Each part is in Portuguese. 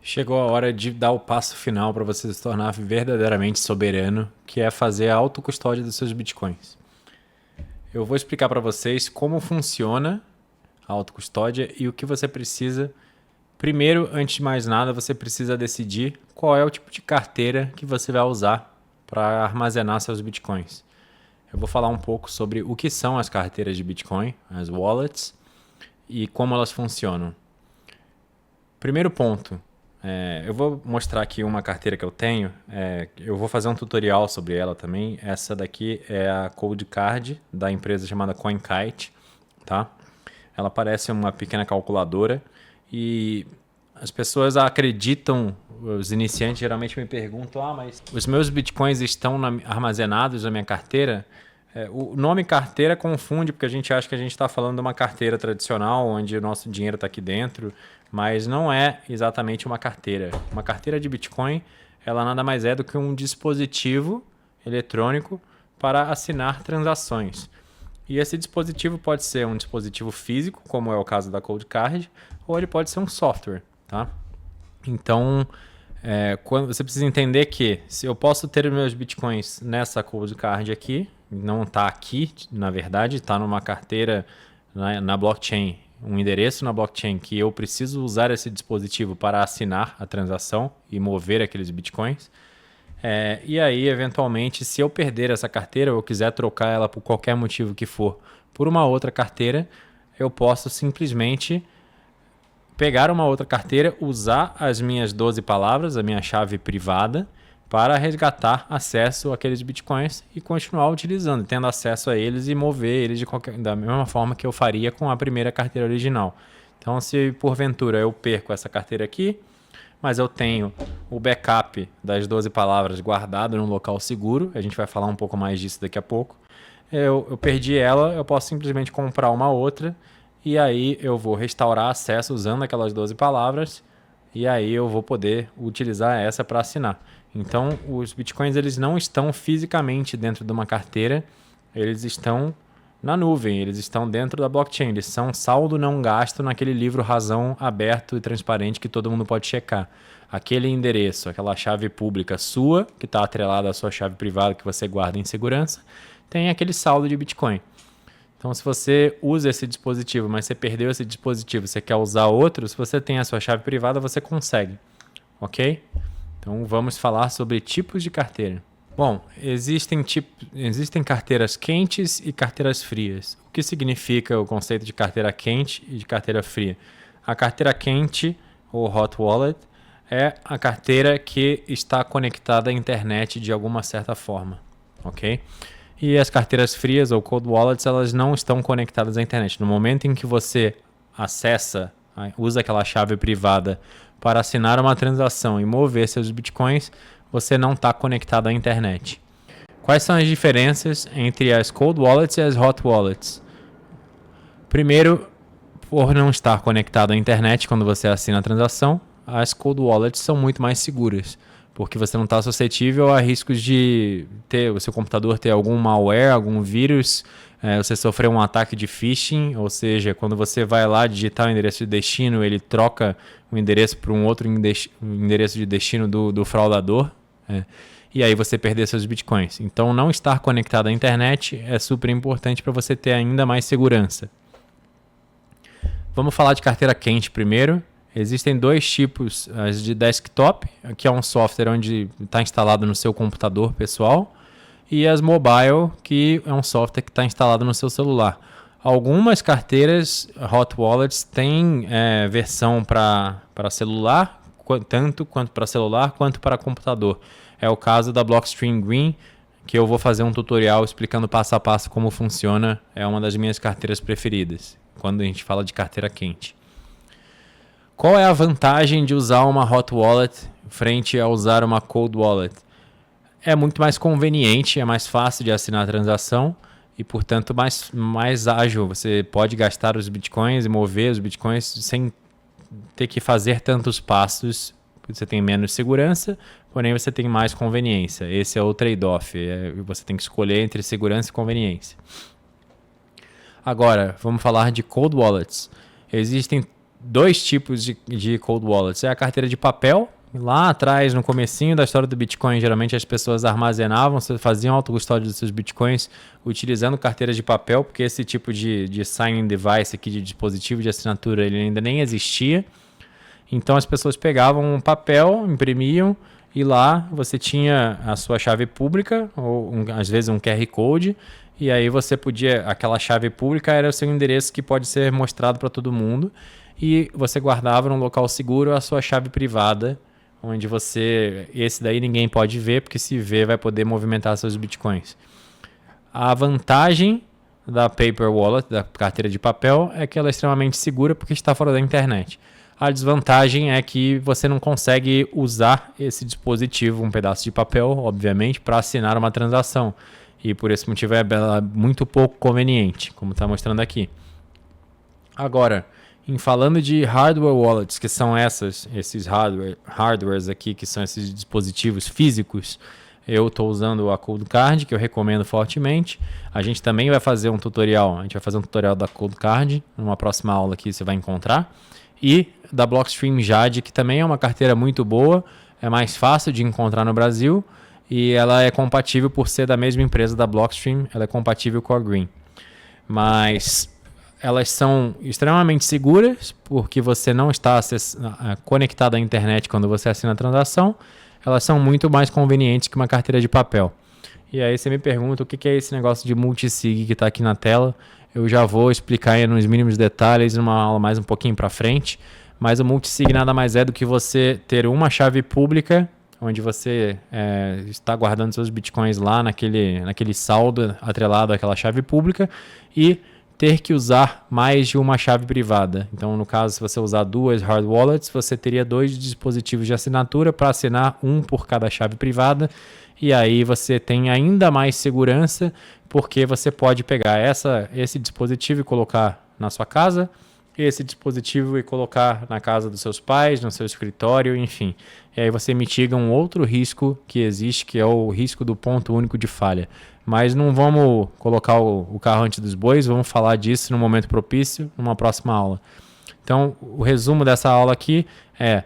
Chegou a hora de dar o passo final para você se tornar verdadeiramente soberano, que é fazer a autocustódia dos seus bitcoins. Eu vou explicar para vocês como funciona a autocustódia e o que você precisa. Primeiro, antes de mais nada, você precisa decidir qual é o tipo de carteira que você vai usar para armazenar seus bitcoins. Eu vou falar um pouco sobre o que são as carteiras de Bitcoin, as wallets, e como elas funcionam. Primeiro ponto, eu vou mostrar aqui uma carteira que eu tenho. Eu vou fazer um tutorial sobre ela também. Essa daqui é a Cold Card da empresa chamada CoinKite, tá? Ela parece uma pequena calculadora e as pessoas acreditam, os iniciantes geralmente me perguntam, mas os meus bitcoins estão armazenados na minha carteira? O nome carteira confunde, porque a gente acha que a gente está falando de uma carteira tradicional, onde o nosso dinheiro está aqui dentro, mas não é exatamente uma carteira. Uma carteira de Bitcoin, ela nada mais é do que um dispositivo eletrônico para assinar transações. E esse dispositivo pode ser um dispositivo físico, como é o caso da Cold Card, ou ele pode ser um software, tá? Então, quando você precisa entender que se eu posso ter meus bitcoins nessa Cold Card aqui, não está aqui, na verdade, está numa carteira na blockchain, um endereço na blockchain que eu preciso usar esse dispositivo para assinar a transação e mover aqueles bitcoins. E aí, eventualmente, se eu perder essa carteira ou quiser trocar ela por qualquer motivo que for por uma outra carteira, eu posso simplesmente pegar uma outra carteira, usar as minhas 12 palavras, a minha chave privada, para resgatar acesso àqueles bitcoins e continuar utilizando, tendo acesso a eles e mover eles da mesma forma que eu faria com a primeira carteira original. Então, se porventura eu perco essa carteira aqui, mas eu tenho o backup das 12 palavras guardado num local seguro, a gente vai falar um pouco mais disso daqui a pouco, eu perdi ela, eu posso simplesmente comprar uma outra e aí eu vou restaurar acesso usando aquelas 12 palavras e aí eu vou poder utilizar essa para assinar. Então, os bitcoins eles não estão fisicamente dentro de uma carteira, eles estão na nuvem, eles estão dentro da blockchain, eles são saldo não gasto naquele livro razão aberto e transparente que todo mundo pode checar. Aquele endereço, aquela chave pública sua, que está atrelada à sua chave privada que você guarda em segurança, tem aquele saldo de Bitcoin. Então, se você usa esse dispositivo, mas você perdeu esse dispositivo, você quer usar outro, se você tem a sua chave privada, você consegue. Ok? Então, vamos falar sobre tipos de carteira. Bom, existem carteiras quentes e carteiras frias. O que significa o conceito de carteira quente e de carteira fria? A carteira quente, ou hot wallet, é a carteira que está conectada à internet de alguma certa forma. Ok? E as carteiras frias, ou cold wallets, elas não estão conectadas à internet. No momento em que você usa aquela chave privada para assinar uma transação e mover seus bitcoins, você não está conectado à internet. Quais são as diferenças entre as cold wallets e as hot wallets? Primeiro, por não estar conectado à internet quando você assina a transação, as cold wallets são muito mais seguras, porque você não está suscetível a riscos de o seu computador ter algum malware, algum vírus, você sofrer um ataque de phishing, ou seja, quando você vai lá digitar o endereço de destino, ele troca o endereço para um outro endereço de destino do fraudador, e aí você perder seus bitcoins. Então, não estar conectado à internet é super importante para você ter ainda mais segurança. Vamos falar de carteira quente primeiro. Existem dois tipos, as de desktop, que é um software onde está instalado no seu computador pessoal, e as mobile, que é um software que está instalado no seu celular. Algumas carteiras hot wallets têm versão para celular, tanto quanto para celular quanto para computador. É o caso da Blockstream Green, que eu vou fazer um tutorial explicando passo a passo como funciona. É uma das minhas carteiras preferidas, quando a gente fala de carteira quente. Qual é a vantagem de usar uma hot wallet frente a usar uma cold wallet? É muito mais conveniente, é mais fácil de assinar a transação e, portanto, mais ágil. Você pode gastar os bitcoins e mover os bitcoins sem ter que fazer tantos passos. Você tem menos segurança, porém você tem mais conveniência. Esse é o trade-off. Você tem que escolher entre segurança e conveniência. Agora, vamos falar de cold wallets. Existem dois tipos de cold wallets. É a carteira de papel. Lá atrás, no comecinho da história do Bitcoin, geralmente as pessoas armazenavam, faziam autocustódia dos seus Bitcoins utilizando carteiras de papel, porque esse tipo de signing device aqui, de dispositivo de assinatura, ele ainda nem existia. Então as pessoas pegavam um papel, imprimiam, e lá você tinha a sua chave pública, ou às vezes um QR Code, e aí você podia, aquela chave pública era o seu endereço que pode ser mostrado para todo mundo, e você guardava num local seguro a sua chave privada, onde esse daí ninguém pode ver, porque se ver vai poder movimentar seus bitcoins. A vantagem da Paper Wallet, da carteira de papel, é que ela é extremamente segura porque está fora da internet. A desvantagem é que você não consegue usar esse dispositivo, um pedaço de papel, obviamente, para assinar uma transação. E por esse motivo é muito pouco conveniente, como está mostrando aqui. Agora, em falando de hardware wallets, que são esses hardwares aqui, que são esses dispositivos físicos, eu estou usando a Cold Card, que eu recomendo fortemente. A gente também vai fazer um tutorial, da Cold Card, numa próxima aula que você vai encontrar. E da Blockstream Jade, que também é uma carteira muito boa, é mais fácil de encontrar no Brasil, e ela é compatível por ser da mesma empresa da Blockstream, ela é compatível com a Green. Mas elas são extremamente seguras, porque você não está conectado à internet quando você assina a transação. Elas são muito mais convenientes que uma carteira de papel. E aí você me pergunta o que é esse negócio de multisig que está aqui na tela. Eu já vou explicar aí nos mínimos detalhes numa aula mais um pouquinho para frente. Mas o multisig nada mais é do que você ter uma chave pública, onde você está guardando seus bitcoins lá naquele saldo atrelado àquela chave pública, e ter que usar mais de uma chave privada. Então, no caso, se você usar duas hard wallets, você teria dois dispositivos de assinatura para assinar, um por cada chave privada, e aí você tem ainda mais segurança, porque você pode pegar esse dispositivo e colocar na sua casa, esse dispositivo e colocar na casa dos seus pais, no seu escritório, enfim. E aí você mitiga um outro risco que existe, que é o risco do ponto único de falha. Mas não vamos colocar o carro antes dos bois, vamos falar disso no momento propício, numa próxima aula. Então, o resumo dessa aula aqui é: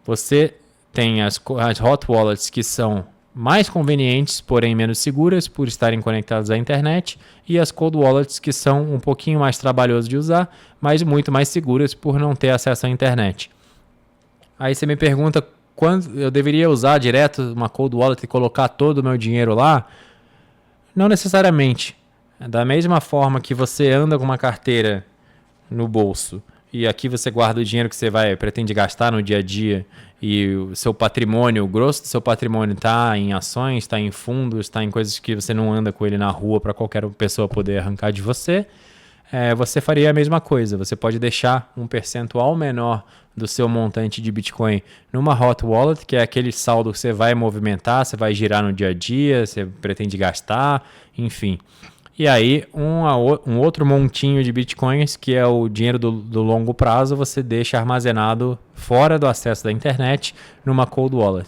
você tem as hot wallets que são mais convenientes, porém menos seguras por estarem conectadas à internet, e as cold wallets que são um pouquinho mais trabalhoso de usar, mas muito mais seguras por não ter acesso à internet. Aí você me pergunta quando eu deveria usar direto uma cold wallet e colocar todo o meu dinheiro lá? Não necessariamente. Da mesma forma que você anda com uma carteira no bolso e aqui você guarda o dinheiro que você pretende gastar no dia a dia, e o seu patrimônio, o grosso do seu patrimônio está em ações, está em fundos, está em coisas que você não anda com ele na rua para qualquer pessoa poder arrancar de você, você faria a mesma coisa. Você pode deixar um percentual menor do seu montante de Bitcoin numa hot wallet, que é aquele saldo que você vai movimentar, você vai girar no dia a dia, você pretende gastar, enfim. E aí, um outro montinho de bitcoins, que é o dinheiro do longo prazo, você deixa armazenado fora do acesso da internet numa cold wallet.